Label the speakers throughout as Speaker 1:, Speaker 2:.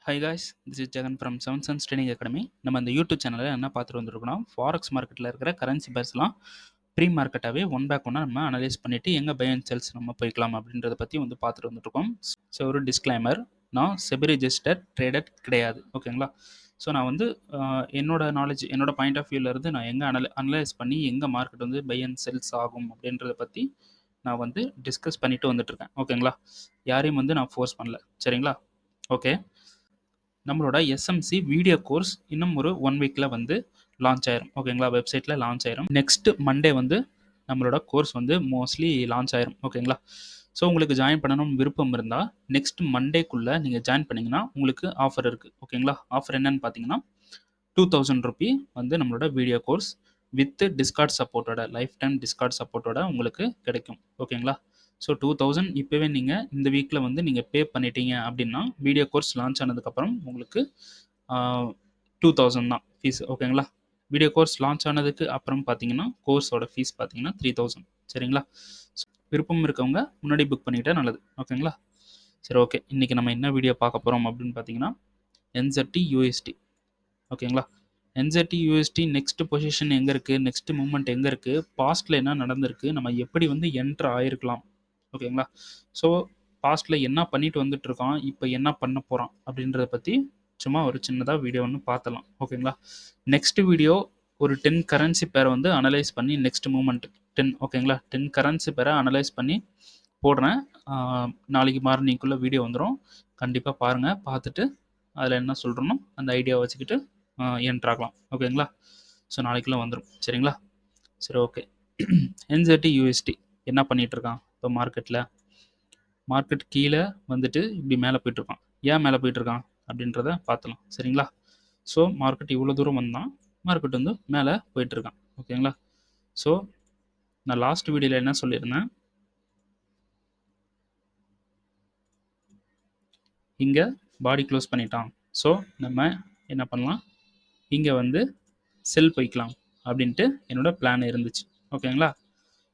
Speaker 1: High guys, this is Jagan from seven sons training academy. நம்ம இந்த YouTube சேனலில் என்ன பார்த்துட்டு வந்துருக்கோம்னா, ஃபாரெக்ஸ் மார்க்கெட்டில் இருக்கிற கரன்சி பேர்ஸ்லாம் ப்ரீ மார்க்கெட்டாகவே ஒன் பேக் ஒன்னாக நம்ம அனலைஸ் பண்ணிவிட்டு எங்கே பை அண்ட் செல்ஸ் நம்ம போய்க்கலாம் அப்படின்றத பற்றி வந்து பார்த்துட்டு வந்துட்டுருக்கோம். ஸோ ஒரு டிஸ்க்ளைமர், நான் செபி ரெஜிஸ்டர் ட்ரேடர் கிடையாது, ஓகேங்களா? ஸோ நான் வந்து என்னோட நாலேஜ், என்னோட பாயிண்ட் ஆஃப் வியூலேருந்து நான் எங்கே அனலைஸ் பண்ணி எங்கே மார்க்கெட் வந்து பை அண்ட் செல்ஸ் ஆகும் அப்படின்றத பற்றி நான் வந்து டிஸ்கஸ் பண்ணிட்டு வந்துட்டுருக்கேன், ஓகேங்களா? யாரையும் வந்து நான் ஃபோர்ஸ் பண்ணல, சரிங்களா? ஓகே. நம்மளோட எஸ்எம்சி வீடியோ கோர்ஸ் இன்னும் ஒரு 1 வீக்கில் வந்து லான்ச் ஆயிரும், ஓகேங்களா? வெப்சைட்டில் லான்ச் ஆயிரும். நெக்ஸ்ட் மண்டே வந்து நம்மளோட கோர்ஸ் வந்து மோஸ்ட்லி லான்ச் ஆயிரும், ஓகேங்களா? ஸோ உங்களுக்கு ஜாயின் பண்ணணும்னு விருப்பம் இருந்தால் நெக்ஸ்ட் மண்டேக்குள்ளே நீங்கள் ஜாயின் பண்ணிங்கன்னா உங்களுக்கு ஆஃபர் இருக்குது, ஓகேங்களா? ஆஃபர் என்னன்னு பார்த்தீங்கன்னா 2000 ரூபி வந்து நம்மளோட வீடியோ கோர்ஸ் வித் டிஸ்கார்ட் சப்போர்ட்டோட, லைஃப் டைம் டிஸ்கார்ட் சப்போர்ட்டோட உங்களுக்கு கிடைக்கும், ஓகேங்களா? ஸோ 2000 இப்போவே நீங்கள் இந்த வீக்கில் வந்து நீங்கள் பே பண்ணிட்டீங்க அப்படின்னா வீடியோ கோர்ஸ் லான்ச் ஆனதுக்கப்புறம் உங்களுக்கு 2000 தான் ஃபீஸ், ஓகேங்களா? வீடியோ கோர்ஸ் லான்ச் ஆனதுக்கு அப்புறம் பார்த்தீங்கன்னா கோர்ஸோட ஃபீஸ் பார்த்தீங்கன்னா 3000, சரிங்களா? விருப்பம் இருக்கவங்க முன்னாடி புக் பண்ணிக்கிட்டா நல்லது, ஓகேங்களா? சரி, ஓகே. இன்றைக்கி நம்ம என்ன வீடியோ பார்க்க போகிறோம் அப்படின்னு பார்த்தீங்கன்னா NZT USD, ஓகேங்களா? NZT USD நெக்ஸ்ட் பொசிஷன் எங்கே இருக்குது, நெக்ஸ்ட் மூவ்மெண்ட் எங்கே இருக்குது, பாஸ்ட்டில் என்ன நடந்திருக்கு, நம்ம எப்படி வந்து என்ட்ரு ஆகிருக்கலாம், ஓகேங்களா? ஸோ பாஸ்ட்டில் என்ன பண்ணிட்டு வந்துட்டு இருக்கான், இப்போ என்ன பண்ண போகிறான் அப்படின்றத பற்றி சும்மா ஒரு சின்னதாக வீடியோ ஒன்று பார்த்தலாம், ஓகேங்களா? நெக்ஸ்ட் வீடியோ ஒரு 10 கரன்சி பேரை வந்து அனலைஸ் பண்ணி நெக்ஸ்ட் மூவ்மெண்ட் 10, ஓகேங்களா? 10 கரன்சி பேரை அனலைஸ் பண்ணி போடுறேன். நாளைக்கு மார்னிங்குள்ளே வீடியோ வந்துடும், கண்டிப்பாக பாருங்கள். பார்த்துட்டு அதில் என்ன சொல்கிறோனோ அந்த ஐடியாவை வச்சுக்கிட்டு என்ட்ரு ஆகலாம், ஓகேங்களா? ஸோ நாளைக்குள்ளே வந்துடும், சரிங்களா? சரி, ஓகே. NZT USD என்ன பண்ணிகிட்ருக்கான் இப்போ மார்க்கெட் கீழே வந்துட்டு இப்படி மேலே போயிட்டுருக்கான். ஏன் மேலே போயிட்டுருக்கான் அப்படின்றத பார்த்துலாம், சரிங்களா? ஸோ மார்க்கெட் இவ்வளோ தூரம் வந்தான், மார்க்கெட் வந்து மேலே போயிட்டுருக்கான், ஓகேங்களா? ஸோ நான் லாஸ்ட் வீடியோவில் என்ன சொல்லியிருந்தேன், இங்கே பாடி க்ளோஸ் பண்ணிட்டான், ஸோ நம்ம என்ன பண்ணலாம், இங்கே வந்து செல் போய்க்கலாம் அப்படின்ட்டு என்னோட பிளான் இருந்துச்சு, ஓகேங்களா?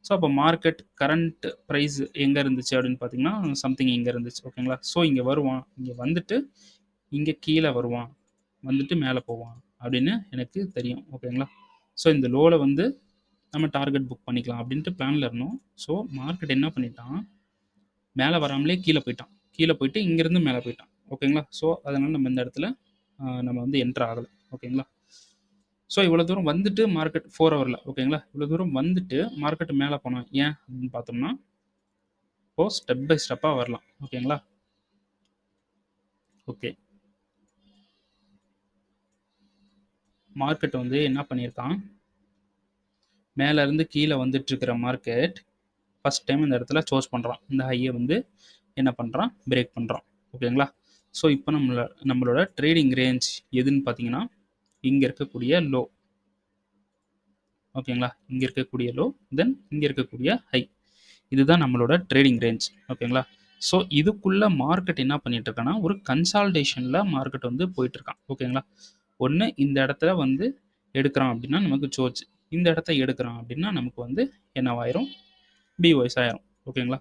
Speaker 1: ஸோ அப்போ மார்க்கெட் கரண்ட் ப்ரைஸ் எங்கே இருந்துச்சு அப்படின்னு பார்த்தீங்கன்னா சம்திங் இங்கே இருந்துச்சு, ஓகேங்களா? ஸோ இங்கே வருவான், இங்கே வந்துட்டு இங்கே கீழே வருவான், வந்துட்டு மேலே போவான் அப்படின்னு எனக்கு தெரியும், ஓகேங்களா? ஸோ இந்த லோவில் வந்து நம்ம டார்கெட் புக் பண்ணிக்கலாம் அப்படின்ட்டு பிளானில் இருந்தோம். ஸோ மார்க்கெட் என்ன பண்ணிட்டான், மேலே வராமலே கீழே போயிட்டு இங்கேருந்து மேலே போயிட்டான், ஓகேங்களா? ஸோ அதனால் நம்ம இந்த இடத்துல நம்ம வந்து என்ட்ரு ஆகலை, ஓகேங்களா? ஸோ இவ்வளோ தூரம் வந்துட்டு மார்க்கெட் 4 ஹவரில், ஓகேங்களா? இவ்வளோ தூரம் வந்துட்டு மார்க்கெட் மேலே போனோம், ஏன் அப்படின்னு பார்த்தோம்னா இப்போது ஸ்டெப் பை ஸ்டெப்பாக வரலாம், ஓகேங்களா? ஓகே. மார்க்கெட் வந்து என்ன பண்ணியிருக்கான், மேலேருந்து கீழே வந்துட்டுருக்கிற மார்க்கெட் ஃபஸ்ட் டைம் இந்த இடத்துல சோர்ஸ் பண்ணுறான், இந்த ஹையை வந்து என்ன பண்ணுறான், பிரேக் பண்ணுறான், ஓகேங்களா? ஸோ இப்போ நம்மளோட ட்ரேடிங் ரேஞ்ச் எதுன்னு பார்த்தீங்கன்னா இங்கே இருக்கக்கூடிய லோ, ஓகேங்களா? இங்கே இருக்கக்கூடிய லோ, தென் இங்கே இருக்கக்கூடிய ஹை, இதுதான் நம்மளோட ட்ரேடிங் ரேஞ்ச், ஓகேங்களா? ஸோ இதுக்குள்ளே மார்க்கெட் என்ன பண்ணிட்டு இருக்கான்னா ஒரு கன்சால்டேஷனில் மார்க்கெட் வந்து போயிட்டுருக்கான், ஓகேங்களா? ஒன்று இந்த இடத்துல வந்து எடுக்கிறான் அப்படின்னா நமக்கு சோர்ஸ், இந்த இடத்த எடுக்கிறான் அப்படின்னா நமக்கு வந்து என்னவாயிரும், பிஒய்ஸ் ஆயிரும், ஓகேங்களா?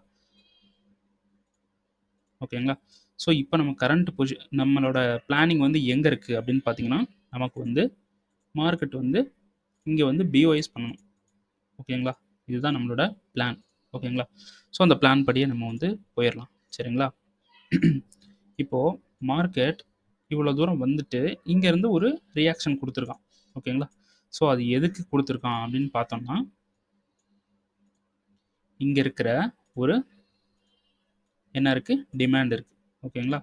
Speaker 1: ஓகேங்களா? ஸோ இப்போ நம்ம கரண்ட் நம்மளோட பிளானிங் வந்து எங்கே இருக்குது அப்படின்னு பார்த்தீங்கன்னா நமக்கு வந்து மார்க்கெட் வந்து இங்கே வந்து பிஒய்ஸ் பண்ணணும், ஓகேங்களா? இதுதான் நம்மளோட பிளான், ஓகேங்களா? ஸோ அந்த பிளான் படியே நம்ம வந்து போயிடலாம், சரிங்களா? இப்போது மார்க்கெட் இவ்வளோ தூரம் வந்துட்டு இங்கேருந்து ஒரு ரியாக்ஷன் கொடுத்துருக்கான், ஓகேங்களா? ஸோ அது எதுக்கு கொடுத்துருக்கான் அப்படின்னு பார்த்தோம்னா இங்கே இருக்கிற ஒரு என்ன இருக்குது, டிமாண்ட் இருக்குது, ஓகேங்களா?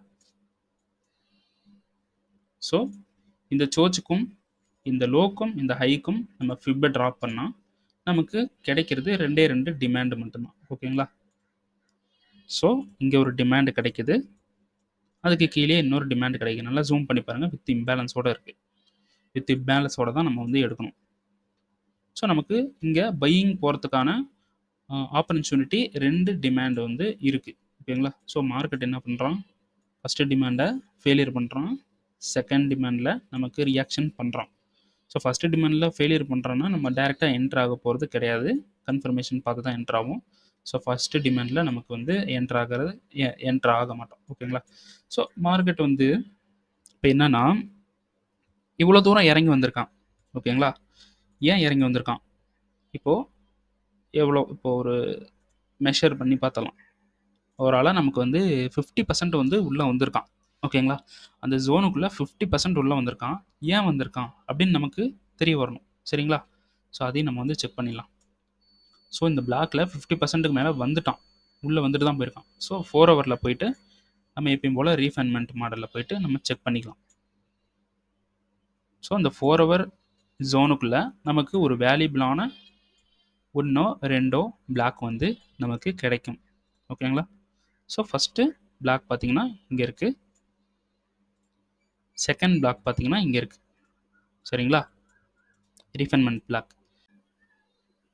Speaker 1: ஸோ இந்த சோர்ஸுக்கும் இந்த லோக்கும் இந்த ஹைக்கும் நம்ம ஃபிப்பை ட்ராப் பண்ணால் நமக்கு கிடைக்கிறது ரெண்டு டிமாண்டு மட்டும்தான், ஓகேங்களா? ஸோ இங்கே ஒரு டிமாண்டு கிடைக்குது, அதுக்கு கீழே இன்னொரு டிமாண்ட் கிடைக்கும், நல்லா ஜூம் பண்ணி பாருங்கள், வித் இம்பேலன்ஸோடு இருக்குது, வித் இம்பேலன்ஸோடு தான் நம்ம வந்து எடுக்கணும். ஸோ நமக்கு இங்கே பையிங் போகிறதுக்கான ஆப்பர்ச்சுனிட்டி 2 டிமாண்ட் வந்து இருக்குது, ஓகேங்களா? ஸோ மார்க்கெட் என்ன பண்ணுறான், ஃபஸ்ட்டு டிமாண்டை ஃபெயிலியர் பண்ணுறான், செகண்ட் டிமாண்டில் நமக்கு ரியாக்ஷன் பண்ணுறான். ஸோ ஃபஸ்ட்டு டிமாண்டில் ஃபெயிலியர் பண்ணுறோன்னா நம்ம டேரெக்டாக என்ட்ரு ஆக போகிறது கிடையாது, கன்ஃபர்மேஷன் பார்த்து தான் என்ட்ரு ஆகும். ஸோ ஃபஸ்ட்டு டிமாண்டில் நமக்கு வந்து என்ட்ரு ஆக மாட்டோம், ஓகேங்களா? ஸோ மார்க்கெட் வந்து இப்போ என்னன்னா இவ்வளோ தூரம் இறங்கி வந்திருக்கான். ஓகேங்களா? ஏன் இறங்கி வந்திருக்கான்? இப்போது இப்போ ஒரு மெஷர் பண்ணி பார்த்தலாம். ஓவராலாக நமக்கு வந்து 50% வந்து உள்ளே வந்திருக்கான். ஓகேங்களா? அந்த ஜோனுக்குள்ளே 50% உள்ளே வந்திருக்கான். ஏன் வந்திருக்கான் அப்படின்னு நமக்கு தெரிய வரணும். சரிங்களா? ஸோ அதையும் நம்ம வந்து செக் பண்ணிடலாம். ஸோ இந்த பிளாக்ல 50%க்கு மேலே வந்துட்டான். உள்ளே வந்துட்டு தான் போயிருக்கான். ஸோ 4 ஹவரில் போயிட்டு நம்ம எப்பயும் போல் ரீஃபைன்மெண்ட் மாடலில் போயிட்டு நம்ம செக் பண்ணிக்கலாம். ஸோ அந்த 4 ஹவர் ஜோனுக்குள்ளே நமக்கு ஒரு வேல்யூபிளான 1ஓ 2ஓ பிளாக் வந்து நமக்கு கிடைக்கும். ஓகேங்களா? ஸோ ஃபஸ்ட்டு பிளாக் பார்த்தீங்கன்னா இங்கே இருக்குது. செகண்ட் பிளாக் பார்த்தீங்கன்னா இங்கே இருக்குது. சரிங்களா? Refinement black.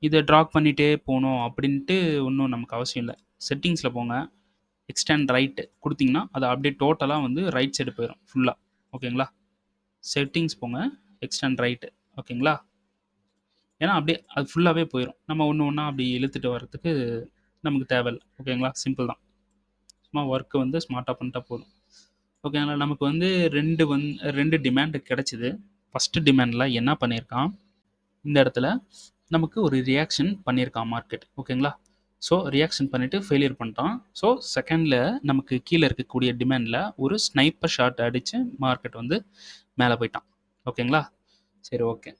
Speaker 1: இதை ட்ராக் பண்ணிகிட்டே போகணும் அப்படின்ட்டு ஒன்றும் நமக்கு அவசியம் இல்லை. செட்டிங்ஸில் போங்க. எக்ஸ்டெண்ட் ரைட்டு கொடுத்தீங்கன்னா அது அப்படியே டோட்டலாக வந்து ரைட் சைடு போயிடும் ஃபுல்லாக. ஓகேங்களா? செட்டிங்ஸ் போங்க. Extend right. ஓகேங்களா? ஏன்னா அப்படியே அது ஃபுல்லாகவே போயிடும். நம்ம ஒன்று ஒன்றா அப்படி இழுத்துட்டு வர்றதுக்கு நமக்கு தேவையில்லை. ஓகேங்களா? சிம்பிள் தான். சும்மா ஒர்க்கு வந்து ஸ்மார்ட்டாக பண்ணிட்டா போதும். ஓகேங்களா? நமக்கு வந்து 2 டிமாண்டு கிடச்சிது. ஃபஸ்ட்டு டிமாண்டில் என்ன பண்ணியிருக்கான், இந்த இடத்துல நமக்கு ஒரு ரியாக்ஷன் பண்ணியிருக்கான் மார்க்கெட். ஓகேங்களா? ஸோ ரியாக்ஷன் பண்ணிவிட்டு ஃபெயிலியர் பண்ணிட்டான். ஸோ செகண்டில் நமக்கு கீழே இருக்கக்கூடிய டிமாண்டில் ஒரு ஸ்னைப்பர் ஷாட் அடித்து மார்க்கெட் வந்து மேலே போயிட்டான். ஓகேங்களா? சரி, ஓகே.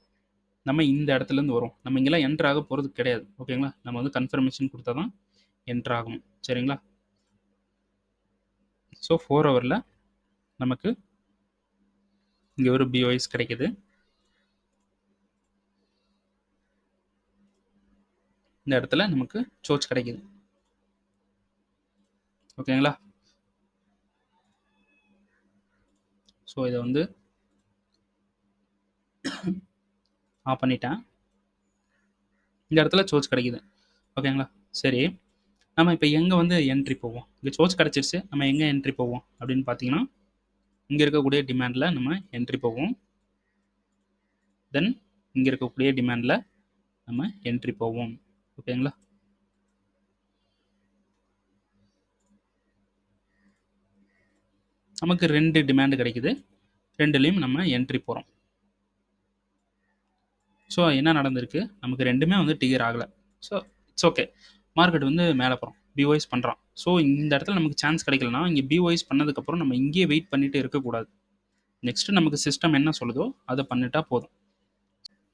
Speaker 1: நம்ம இந்த இடத்துலேருந்து வரும். நம்ம இங்கெல்லாம் என்ட்ரு ஆக போகிறது கிடையாது. ஓகேங்களா? நம்ம வந்து கன்ஃபர்மேஷன் கொடுத்தா தான் என்ட்ரு ஆகணும். சரிங்களா? ஸோ 4 ஹவரில் நமக்கு இங்கே ஒரு பிஓஎஸ் கிடைக்குது. இந்த இடத்துல நமக்கு சோச் கிடைக்குது. ஓகேங்களா? ஸோ இதை வந்து ஆஃப் பண்ணிட்டேன். இந்த இடத்துல சோச் கிடைக்குது. ஓகேங்களா? சரி, நம்ம இப்போ எங்கே வந்து என்ட்ரி போவோம்? இங்கே சோச் கிடச்சிருச்சு. நம்ம எங்கே என்ட்ரி போவோம் அப்படின்னு பார்த்தீங்கன்னா, இங்கே இருக்கக்கூடிய டிமாண்டில் நம்ம என்ட்ரி போவோம். தென் இங்கே இருக்கக்கூடிய டிமாண்டில் நம்ம என்ட்ரி போவோம். ஓகேங்களா? நமக்கு 2 டிமாண்டு கிடைக்குது. 2லையும் நம்ம என்ட்ரி போகிறோம். ஸோ என்ன நடந்திருக்கு, நமக்கு 2மே வந்து டிகர் ஆகலை. So it's okay. மார்க்கெட் வந்து மேலே போகிறோம், பிஓஎஸ் பண்ணுறான். ஸோ இந்த இடத்துல நமக்கு சான்ஸ் கிடைக்கலனா இங்கே பிஓஎஸ் பண்ணதுக்கப்புறம் நம்ம இங்கேயே வெயிட் பண்ணிட்டு இருக்கக்கூடாது. நெக்ஸ்ட்டு நமக்கு சிஸ்டம் என்ன சொல்லுதோ அதை பண்ணிட்டா போதும்.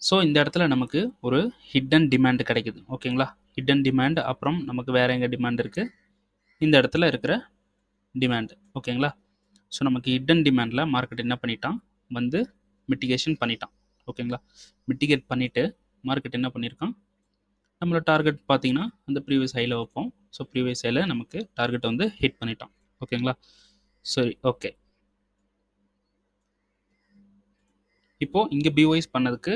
Speaker 1: ஸோ இந்த இடத்துல நமக்கு ஒரு ஹிட்டன் டிமாண்ட் கிடைக்குது. ஓகேங்களா? ஹிட்டன் டிமாண்ட், அப்புறம் நமக்கு வேறு எங்கே டிமாண்ட் இருக்குது, இந்த இடத்துல இருக்கிற டிமாண்ட். ஓகேங்களா? ஸோ நமக்கு ஹிட்டன் டிமாண்டில் மார்க்கெட் என்ன பண்ணிட்டான், வந்து மிட்டிகேஷன் பண்ணிட்டான். ஓகேங்களா? மிட்டிகேட் பண்ணிவிட்டு மார்க்கெட் என்ன பண்ணியிருக்கான், நம்மளோட டார்கெட் பார்த்தீங்கன்னா அந்த ப்ரீவியஸ் ஹையில் வைப்போம். ஸோ ப்ரீவியஸ் ஹையில் நமக்கு டார்கெட்டை வந்து ஹிட் பண்ணிட்டான். ஓகேங்களா? சரி, ஓகே. இப்போது இங்கே பிஓஎஸ் பண்ணதுக்கு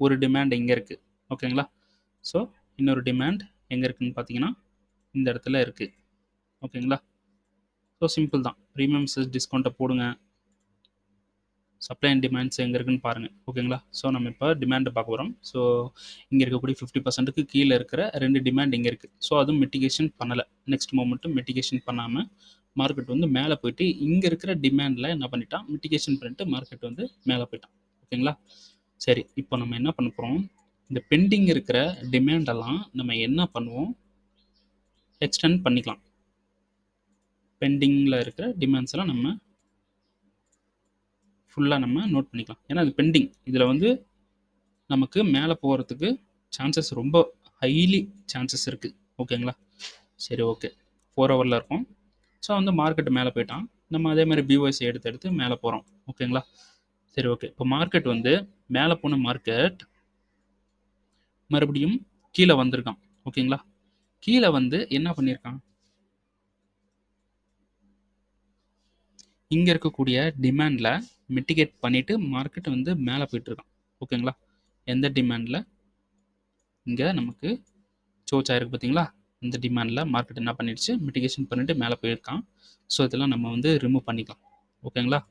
Speaker 1: ஒரு டிமாண்ட் இங்கே இருக்குது. ஓகேங்களா? ஸோ இன்னொரு டிமாண்ட் எங்கே இருக்குதுன்னு பார்த்தீங்கன்னா இந்த இடத்துல இருக்குது. ஓகேங்களா? ஸோ சிம்பிள் தான். ப்ரீமியம் செஸ் டிஸ்கவுண்ட்டை போடுங்க. சப்ளை அண்ட் டிமாண்ட்ஸ் எங்கே இருக்குன்னு பாருங்கள். ஓகேங்களா? ஸோ நம்ம இப்போ டிமாண்டை பார்க்க போகிறோம். ஸோ இங்கே இருக்கக்கூடிய 50%க்கு கீழே இருக்கிற 2 டிமாண்ட் இங்கே இருக்குது. ஸோ அதுவும் மிட்டிகேஷன் பண்ணலை. நெக்ஸ்ட் மொமெண்ட்டும் மிட்டிகேஷன் பண்ணாமல் மார்க்கெட் வந்து மேலே போயிட்டு இங்கே இருக்கிற டிமாண்டில் என்ன பண்ணிட்டான், மிட்டிகேஷன் பண்ணிட்டு மார்க்கெட் வந்து மேலே போயிட்டான். ஓகேங்களா? சரி, இப்போ நம்ம என்ன பண்ண போகிறோம், இந்த பெண்டிங் இருக்கிற டிமாண்டெல்லாம் நம்ம என்ன பண்ணுவோம், எக்ஸ்டெண்ட் பண்ணிக்கலாம். பெண்டிங்கில் இருக்கிற டிமாண்ட்ஸ் எல்லாம் நம்ம ஃபுல்லாக நம்ம நோட் பண்ணிக்கலாம். ஏன்னா அது பெண்டிங். இதில் வந்து நமக்கு மேலே போகிறதுக்கு சான்சஸ் ரொம்ப ஹைலி சான்சஸ் இருக்குது. ஓகேங்களா? சரி, ஓகே. 4 ஹவரில் இருக்கும். ஸோ வந்து மார்க்கெட் மேலே போயிட்டான். நம்ம அதே மாதிரி பிஓஎஸ் எடுத்து எடுத்து மேலே போகிறோம். ஓகேங்களா? சரி, ஓகே. இப்போ மார்க்கெட் வந்து மேலே போன மார்க்கெட் மறுபடியும் கீழே வந்திருக்கான். ஓகேங்களா? கீழே வந்து என்ன பண்ணியிருக்கான், இங்கே இருக்கக்கூடிய டிமாண்டில் மிட்டிகேட் பண்ணிவிட்டு மார்க்கெட் வந்து மேலே போயிட்டுருக்கான். ஓகேங்களா? எந்த டிமாண்டில், இங்கே நமக்கு சோச் ஆயிருக்கு பார்த்தீங்களா, இந்த டிமாண்டில் மார்க்கெட் என்ன பண்ணிடுச்சு, மிட்டிகேஷன் பண்ணிவிட்டு மேலே போயிருக்கான். ஸோ இதெல்லாம் நம்ம வந்து ரிமூவ் பண்ணிக்கலாம். ஓகேங்களா?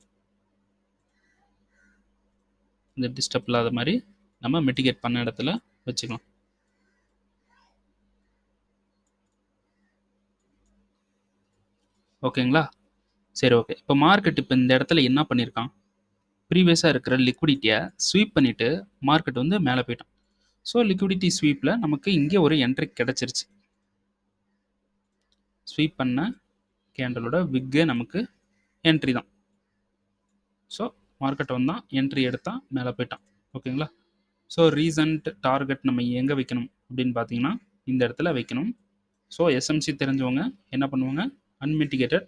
Speaker 1: இந்த டிஸ்டர்ப் இல்லாத மாதிரி நம்ம மிட்டிகேட் பண்ண இடத்துல வச்சுக்கலாம். ஓகேங்களா? சரி, ஓகே. இப்போ மார்க்கெட் இப்போ இந்த இடத்துல என்ன பண்ணியிருக்கான், ப்ரீவியஸாக இருக்கிற லிக்விடிட்டியை ஸ்வீப் பண்ணிவிட்டு மார்க்கெட் வந்து மேலே போயிட்டான். ஸோ லிக்விடிட்டி ஸ்வீப்பில் நமக்கு இங்கே ஒரு என்ட்ரி கிடச்சிருச்சு. ஸ்வீப் பண்ண கேண்டலோட விக்கே நமக்கு என்ட்ரி தான். ஸோ மார்க்கெட் வந்தால் என்ட்ரி எடுத்தால் மேலே போயிட்டான். ஓகேங்களா? ஸோ ரீசன்ட் டார்கெட் நம்ம எங்கே வைக்கணும் அப்படின்னு பார்த்தீங்கன்னா இந்த இடத்துல வைக்கணும். ஸோ எஸ்எம்சி தெரிஞ்சவங்க என்ன பண்ணுவாங்க, அன்மிட்டிகேட்டட்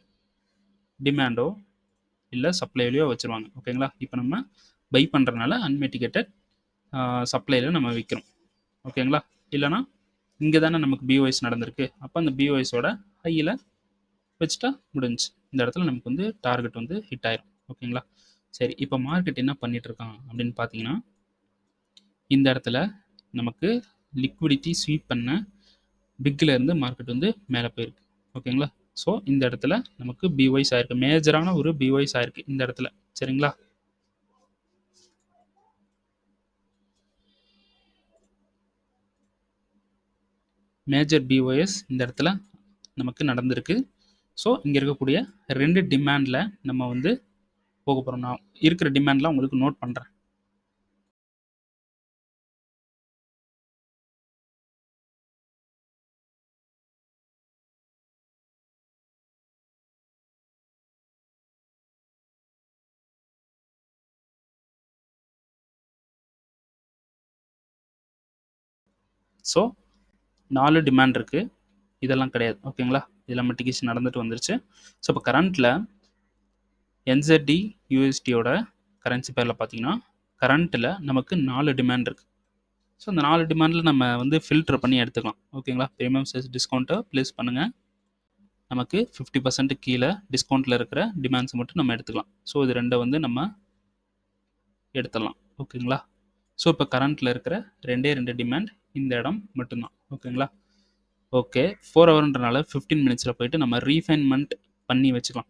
Speaker 1: டிமாண்டோ இல்லை சப்ளைலையோ வச்சுருவாங்க. ஓகேங்களா? இப்போ நம்ம பை பண்ணுறதுனால அன்மிட்டிகேட்டட் சப்ளையில் நம்ம விற்கிறோம். ஓகேங்களா? இல்லைனா இங்கே தானே நமக்கு பிஓஎஸ் நடந்திருக்கு, அப்போ அந்த பிஓஎஸோட ஹையில் வச்சுட்டா முடிஞ்சு. இந்த இடத்துல நமக்கு வந்து டார்கெட் வந்து ஹிட் ஆயிரும். ஓகேங்களா? சரி, இப்போ மார்க்கெட் என்ன பண்ணிட்டு இருக்கான் அப்படின்னு பார்த்தீங்கன்னா இந்த இடத்துல நமக்கு லிக்விடிட்டி ஸ்வீப் பண்ண பிக்கில் இருந்து மார்க்கெட் வந்து மேலே போயிருக்கு. ஓகேங்களா? ஸோ இந்த இடத்துல நமக்கு பிஒய்ஸ் ஆயிருக்கு, மேஜரான ஒரு பிஒய்ஸ் ஆயிருக்கு இந்த இடத்துல. சரிங்களா? மேஜர் பிஒஎஸ் இந்த இடத்துல நமக்கு நடந்திருக்கு. ஸோ இங்கே இருக்கக்கூடிய 2 டிமாண்டில் நம்ம வந்து போக போகிறோம். நான் இருக்கிற டிமாண்ட்லாம் உங்களுக்கு நோட் பண்ணுறேன். ஸோ 4 டிமாண்ட் இருக்குது, இதெல்லாம் கிடையாது. ஓகேங்களா? இதெல்லாம் மிட்டிகேஷன் நடந்துட்டு வந்துருச்சு. ஸோ இப்போ கரண்ட்டில் என்செட்டி யூஎஸ்டியோட கரன்சி பேரில் பார்த்தீங்கன்னா கரண்ட்டில் நமக்கு 4 டிமாண்ட் இருக்குது. ஸோ அந்த 4 டிமாண்டில் நம்ம வந்து ஃபில்டர் பண்ணி எடுத்துக்கலாம். ஓகேங்களா? ப்ரீமியம் சேல்ஸ் டிஸ்கவுண்ட்டை ப்ளேஸ் பண்ணுங்கள். நமக்கு 50% கீழே டிஸ்கவுண்ட்டில் இருக்கிற டிமாண்ட்ஸ் மட்டும் நம்ம எடுத்துக்கலாம். ஸோ இது 2 வந்து நம்ம எடுத்துடலாம். ஓகேங்களா? ஸோ இப்போ கரண்ட்டில் இருக்கிற 2 டிமாண்ட் இந்த இடம் மட்டும்தான். ஓகேங்களா? ஓகே, 4 ஹவர்ன்றனால 15 மினிட்ஸில் போயிட்டு நம்ம ரீஃபைன்மெண்ட் பண்ணி வச்சுக்கலாம்.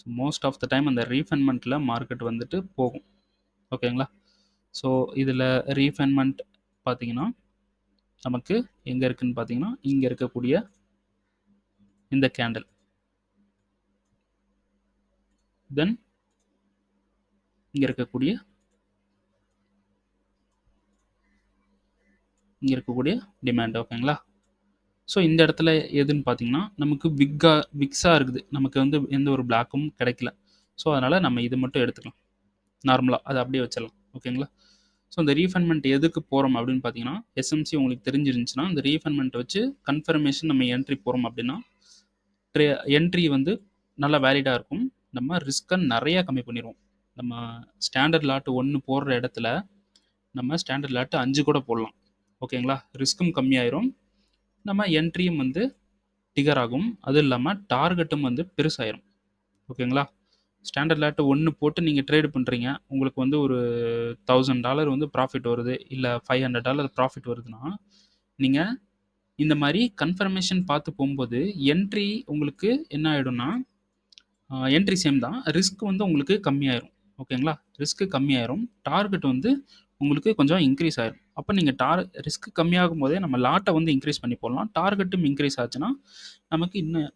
Speaker 1: So most of the time அந்த ரீஃபைன்மெண்ட்டில் மார்க்கெட் வந்துட்டு போகும். ஓகேங்களா? ஸோ இதில் ரீஃபைன்மெண்ட் பார்த்தீங்கன்னா நமக்கு எங்கே இருக்குதுன்னு பார்த்தீங்கன்னா இங்கே இருக்கக்கூடிய இந்த கேண்டில், தென் இங்கே இருக்கக்கூடிய டிமாண்ட். ஓகேங்களா? ஸோ இந்த இடத்துல எதுன்னு பார்த்தீங்கன்னா நமக்கு விக்ஸாக இருக்குது, நமக்கு வந்து எந்த ஒரு பிளாக்கும் கிடைக்கல. ஸோ அதனால் நம்ம இது மட்டும் எடுத்துக்கலாம். நார்மலாக அதை அப்படியே வச்சிடலாம். ஓகேங்களா? ஸோ இந்த ரீஃபைன்மெண்ட் எதுக்கு போகிறோம் அப்படின்னு பார்த்தீங்கன்னா எஸ்எம்சி உங்களுக்கு தெரிஞ்சிருந்துச்சுன்னா இந்த ரீஃபைன்மெண்ட் வச்சு கன்ஃபர்மேஷன் நம்ம என்ட்ரி போகிறோம் அப்படின்னா என்ட்ரி வந்து நல்லா வேலிடாக இருக்கும். நம்ம ரிஸ்க்கை நிறையா கம்மி பண்ணிடுவோம். நம்ம ஸ்டாண்டர்ட் லாட் 1 போடுற இடத்துல நம்ம ஸ்டாண்டர்ட் லாட் 5 கூட போடலாம். ஓகேங்களா? ரிஸ்க்கும் கம்மியாயிரும், நம்ம என்ட்ரியும் வந்து டிகர் ஆகும், அதுவும் இல்லாமல் டார்கெட்டும் வந்து பெருசாயிரும். ஓகேங்களா? ஸ்டாண்டர்ட் லாட் 1 போட்டு நீங்கள் ட்ரேடு பண்ணுறீங்க, உங்களுக்கு வந்து ஒரு $1000 வந்து ப்ராஃபிட் வருது, இல்லை $500 ப்ராஃபிட் வருதுன்னா நீங்கள் இந்த மாதிரி கன்ஃபர்மேஷன் பார்த்து போகும்போது என்ட்ரி உங்களுக்கு என்ன ஆகிடும்னா என்ட்ரி சேம் தான், ரிஸ்க் வந்து உங்களுக்கு கம்மியாயிரும். ஓகேங்களா? ரிஸ்க்கு கம்மியாயிரும், டார்கெட் வந்து உங்களுக்கு கொஞ்சம் இன்க்ரீஸ் ஆயிரும். அப்போ நீங்கள் ரிஸ்க் கம்மியாகும் போதே நம்ம லாட்டை வந்து இன்க்ரீஸ் பண்ணி போடலாம். டார்கெட்டும் இன்க்ரீஸ் ஆச்சுன்னா நமக்கு இன்னும்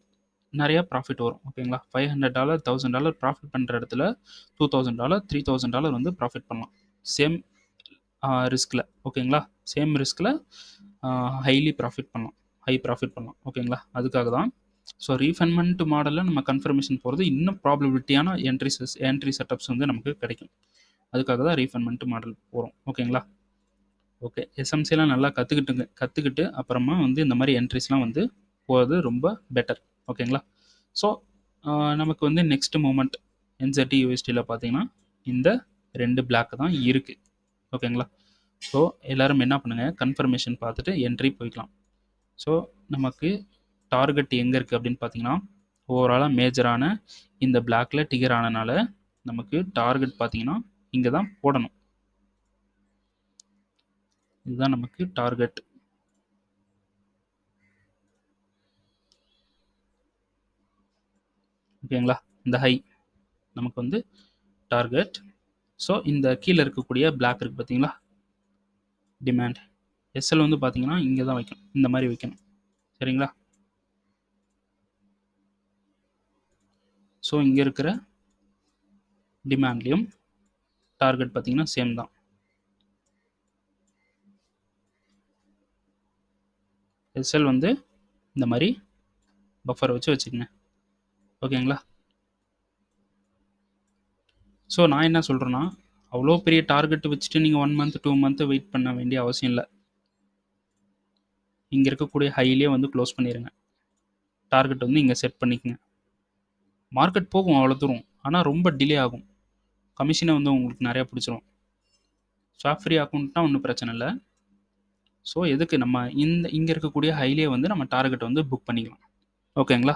Speaker 1: நிறையா ப்ராஃபிட் வரும். ஓகேங்களா? $500 $1000 ப்ராஃபிட் பண்ணுற இடத்துல $2000 $3000 வந்து ப்ராஃபிட் பண்ணலாம் சேம் ரிஸ்கில். ஓகேங்களா? சேம் ரிஸ்கில் ஹை ப்ராஃபிட் பண்ணலாம். ஓகேங்களா? அதுக்காக தான் ஸோ ரீஃபைன்மெண்ட் மாடலில் நம்ம கன்ஃபர்மேஷன் போகிறது இன்னும் ப்ராபபிலிட்டியான என்ட்ரி செட்டப்ஸ் வந்து நமக்கு கிடைக்கும். அதுக்காக தான் ரீஃபைன்மெண்ட் மாடல் போகிறோம். ஓகேங்களா? ஓகே, எஸ்எம்சிலாம் நல்லா கற்றுக்கிட்டு அப்புறமா வந்து இந்த மாதிரி என்ட்ரிஸ்லாம் வந்து போகிறது ரொம்ப பெட்டர். ஓகேங்களா? ஸோ நமக்கு வந்து நெக்ஸ்ட் மூமெண்ட் என்செட்டி யூஎஸ்டியில் பார்த்தீங்கன்னா இந்த 2 பிளாக் தான் இருக்குது. ஓகேங்களா? ஸோ எல்லோரும் என்ன பண்ணுங்கள், கன்ஃபர்மேஷன் பார்த்துட்டு என்ட்ரி போய்க்கலாம். ஸோ நமக்கு டார்கெட் எங்கே இருக்குது அப்படின்னு பார்த்தீங்கன்னா ஓவராலாக மேஜரான இந்த பிளாக்ல டிகர் ஆனனால நமக்கு டார்கெட் பார்த்தீங்கன்னா இங்கே தான் போடணும். இதுதான் நமக்கு டார்கெட். ஓகேங்களா? இந்த ஹை நமக்கு வந்து டார்கெட். ஸோ இந்த கீழே இருக்கக்கூடிய பிளாக் இருக்குது பார்த்தீங்களா, டிமாண்ட். எஸ்எல் வந்து பார்த்தீங்கன்னா இங்கே தான் வைக்கணும், இந்த மாதிரி வைக்கணும். சரிங்களா? ஸோ இங்கே இருக்கிற டிமாண்ட்லேயும் டார்கெட் பார்த்தீங்கன்னா சேம் தான். எஸ்எல் வந்து இந்த மாதிரி பஃபர் வச்சு வச்சுக்கங்க. ஓகேங்களா? ஸோ நான் என்ன சொல்கிறேன்னா, அவ்வளோ பெரிய டார்கெட் வச்சுட்டு நீங்கள் 1 மந்த் 2 மந்த் வெயிட் பண்ண வேண்டிய அவசியம் இல்லை. இங்கே இருக்கக்கூடிய ஹையிலே வந்து க்ளோஸ் பண்ணிடுங்க. டார்கெட் வந்து இங்கே செட் பண்ணிக்கங்க. மார்க்கெட் போகும் அவ்வளோ தூரம், ஆனால் ரொம்ப டிலே ஆகும். கமிஷனை வந்து உங்களுக்கு நிறையா பிடிச்சிரும். ஸ்வாப் ஃப்ரீ அக்கௌண்ட்னா ஒன்றும் பிரச்சனை இல்லை. ஸோ எதுக்கு நம்ம இங்கே இருக்கக்கூடிய ஹைலே வந்து நம்ம டார்கெட் வந்து புக் பண்ணிக்கலாம். ஓகேங்களா?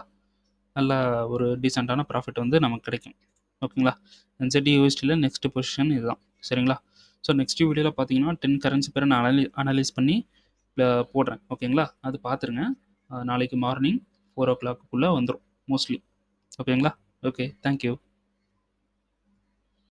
Speaker 1: நல்ல ஒரு டீசெண்டான ப்ராஃபிட் வந்து நமக்கு கிடைக்கும். ஓகேங்களா? என்செட்டி யூஎஸ்டியில் நெக்ஸ்ட் பொசிஷன் இதுதான். சரிங்களா? ஸோ நெக்ஸ்ட் வீடியோவில் பார்த்தீங்கன்னா 10 கரன்சி பேரை நான் அனலைஸ் பண்ணி போடுறேன். ஓகேங்களா? அது பார்த்துருங்க. நாளைக்கு மார்னிங் 4 o'clock வந்துடும் மோஸ்ட்லி. ஓகேங்களா? Okay, thank you.